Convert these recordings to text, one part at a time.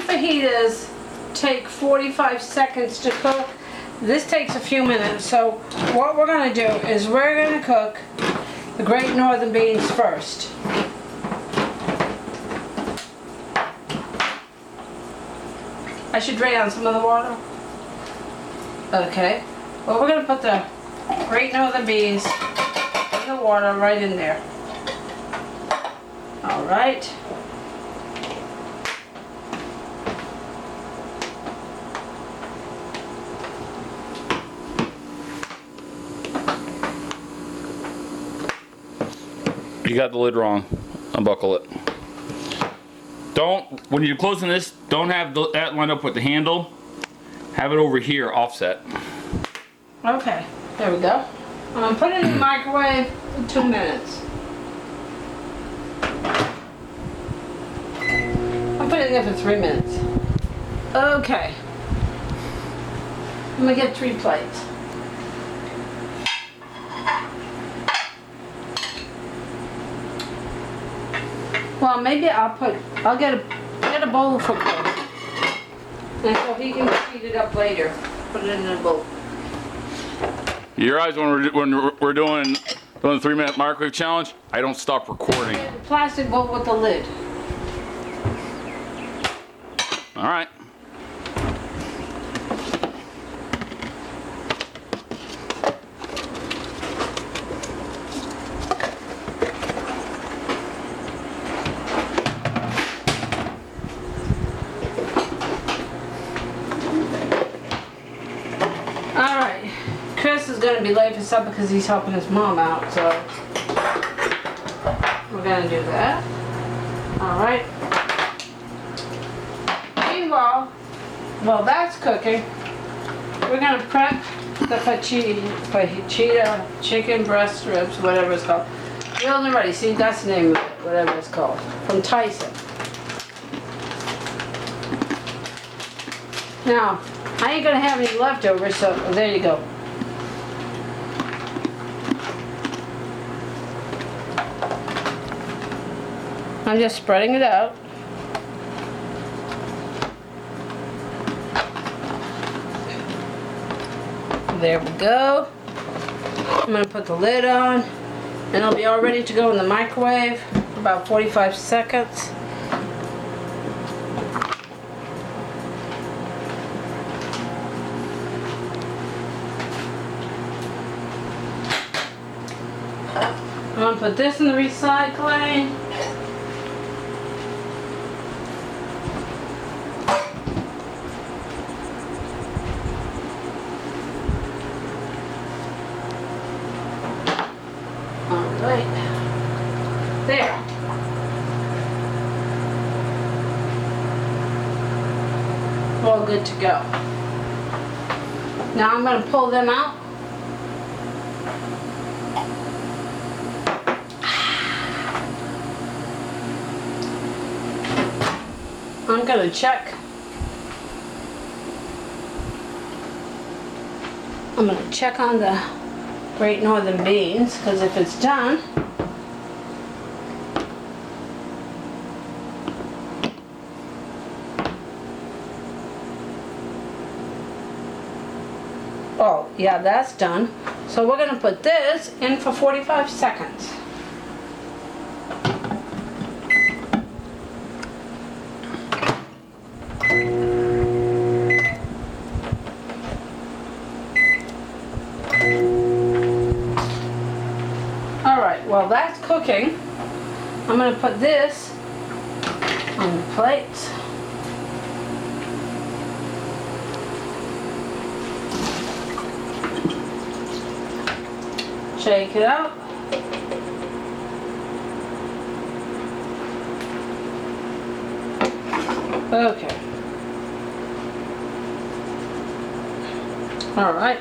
fajitas take 45 seconds to cook. This takes a few minutes, so what we're going to do is we're going to cook the Great Northern beans first. I should drain on some of the water. Okay. Well, we're going to put the Great Northern beans in the water right in there. Alright. You got the lid wrong. Unbuckle it. Don't, when you're closing this, don't have that lined up with the handle. Have it over here, offset. Okay, there we go. I'm going to put it in the microwave for 2 minutes. I'll put it in there for 3 minutes. Okay. I'm going to get 3 plates. Well, maybe I'll get a bowl for Chris. And so he can heat it up later. Put it in a bowl. You realize when we're doing the 3-minute microwave challenge, I don't stop recording. Get the plastic bowl with the lid. All right. Alright, Chris is going to be late for supper because he's helping his mom out, so we're going to do that. Alright. Meanwhile, while that's cooking, we're going to prep the fajita chicken breast ribs, whatever it's called. Grilled and ready. See, that's the name of it, whatever it's called. From Tyson. Now, I ain't gonna have any leftovers, so there you go. I'm just spreading it out. There we go. I'm gonna put the lid on, and it'll be all ready to go in the microwave for about 45 seconds. I'm gonna put this in the recycling. Alright. There. All good to go. Now I'm gonna pull them out. I'm gonna check. I'm gonna check on the Great Northern beans, because if it's done, oh yeah, that's done. So we're gonna put this in for 45 seconds. Alright, while that's cooking, I'm going to put this on the plate. Shake it out. Okay. Alright.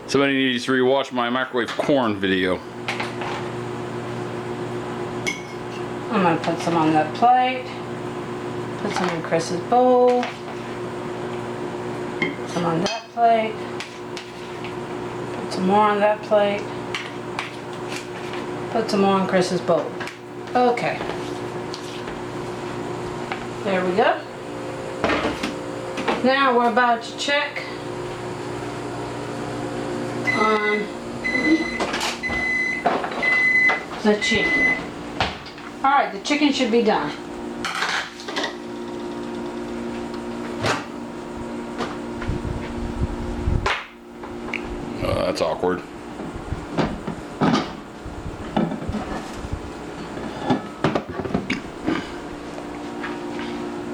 Somebody needs to rewatch my microwave corn video. I'm going to put some on that plate. Put some in Chris's bowl. Put some on that plate. Put some more on that plate. Put some more in Chris's bowl. Okay. There we go. Now we're about to check on the chicken. Alright, the chicken should be done. That's awkward.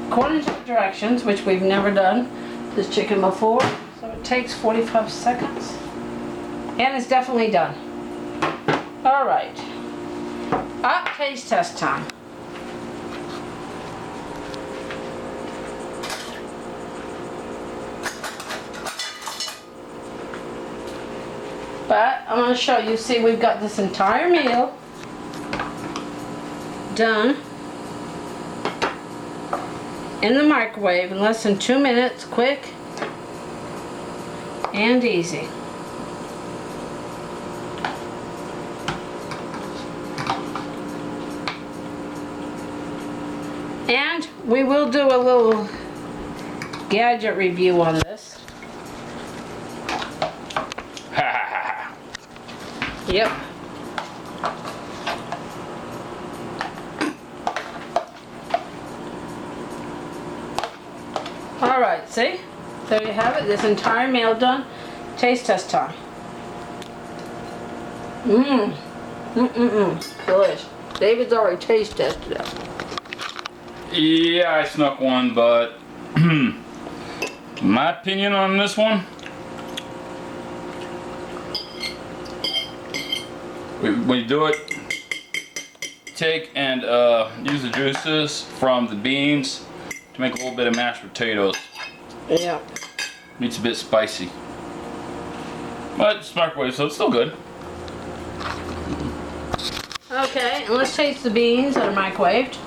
According to the directions, which we've never done this chicken before, so it takes 45 seconds. And it's definitely done. Alright. Up, taste test time. But I'm going to show you, see, we've got this entire meal done in the microwave in less than 2 minutes, quick and easy. And we will do a little gadget review on this. Yep. Alright, see? There you have it. This entire meal done. Taste test time. Delicious. David's already taste tested it. Yeah, I snuck one, but my opinion on this one, when you do it, take and use the juices from the beans to make a little bit of mashed potatoes. Yeah. Meat's a bit spicy, but it's microwave, so it's still good. Okay, and let's taste the beans that are microwaved.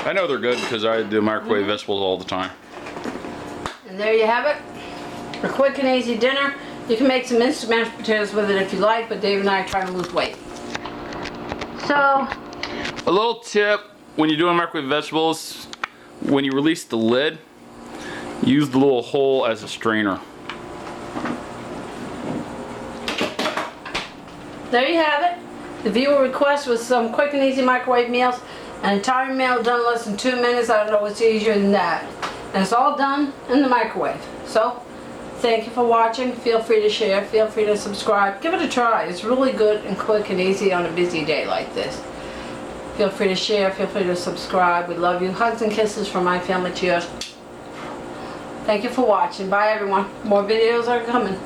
I know they're good because I do microwave vegetables all the time. And there you have it. A quick and easy dinner. You can make some instant mashed potatoes with it if you like, but Dave and I are trying to lose weight. So, a little tip when you're doing microwave vegetables, when you release the lid, use the little hole as a strainer. there you have it. The viewer request was some quick and easy microwave meals. An entire meal done in less than 2 minutes. I don't know what's easier than that. And it's all done in the microwave. So, thank you for watching. Feel free to share. Feel free to subscribe. Give it a try. It's really good and quick and easy on a busy day like this. Feel free to share. Feel free to subscribe. We love you. Hugs and kisses from my family to yours. Thank you for watching. Bye everyone. More videos are coming.